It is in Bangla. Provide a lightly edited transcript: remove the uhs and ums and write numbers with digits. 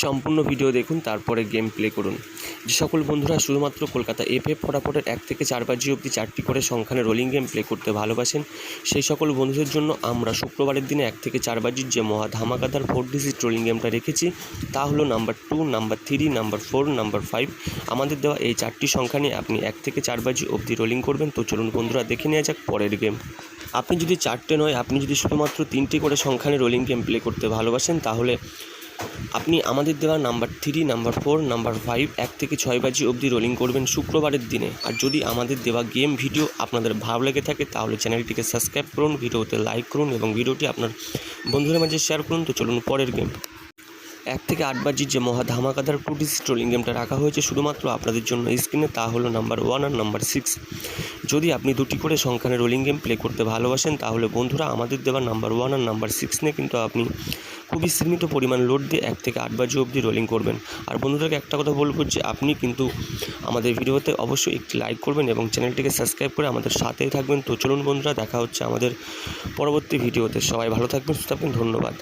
সম্পূর্ণ ভিডিও দেখুন, তারপরে গেম প্লে করুন। যে সকল বন্ধুরা শুধুমাত্র কলকাতা এফএফ ফটাফটের 1 থেকে 4 বাজি অবধি 4টি করে সংখ্যানে রোলিং গেম প্লে করতে ভালোবাসেন, সেই সকল বন্ধুদের জন্য আমরা শুক্রবারের দিনে 1 থেকে 4 বাজির যে মহা ধামাকাদার 4 ডিজিট রোলিং গেমটা রেখেছি, তা হলো নাম্বার 2, নাম্বার 3, নাম্বার 4, নাম্বার 5। আমাদের দেওয়া এই 4টি সংখ্যা নিয়ে আপনি 1 থেকে 4 বাজি অবধি রোলিং করবেন। তো চলুন বন্ধুরা, দেখে নেওয়া যাক পরের গেম। আপনি যদি 4টে নয়, আপনি যদি শুধুমাত্র 3টি করে সংখ্যানে রোলিং গেম প্লে করতে ভালোবাসেন, তাহলে আপনি আমাদের দেওয়া নাম্বার 3, নাম্বার 4, নাম্বার 5 1 থেকে 6 বাজি অবধি রোলিং করবেন শুক্রবারের দিনে। আর যদি আমাদের দেওয়া গেম ভিডিও আপনাদের ভালো লেগে থাকে, তাহলে চ্যানেলটিকে সাবস্ক্রাইব করুন, ভিডিওতে লাইক করুন এবং ভিডিওটি আপনার বন্ধুদের মাঝে শেয়ার করুন। তো চলুন পরের গেম। 1 থেকে 8 বাজির যে মহা ধামাকাদার 2 ডিজিট রোলিং গেমটা রাখা হয়েছে শুধুমাত্র আপনাদের জন্য স্ক্রিনে, তা হলো নাম্বার 1 আর নাম্বার 6। যদি আপনি 2টি করে সংখ্যানে রোলিং গেম প্লে করতে ভালোবাসেন, তাহলে বন্ধুরা আমাদের দেওয়া নাম্বার 1 আর নাম্বার 6 নিয়ে কিন্তু আপনি খুবই সীমিত পরিমাণ লোড দিয়ে 1 থেকে 8 বাজি অবধি রোলিং করবেন। আর বন্ধুদেরকে একটা কথা বলবো যে আপনি কিন্তু আমাদের ভিডিওতে অবশ্যই একটি লাইক করবেন এবং চ্যানেলটিকে সাবস্ক্রাইব করে আমাদের সাথেই থাকবেন। তো চলুন বন্ধুরা, দেখা হচ্ছে আমাদের পরবর্তী ভিডিওতে। সবাই ভালো থাকবেন, সুস্থ থাকবেন, ধন্যবাদ।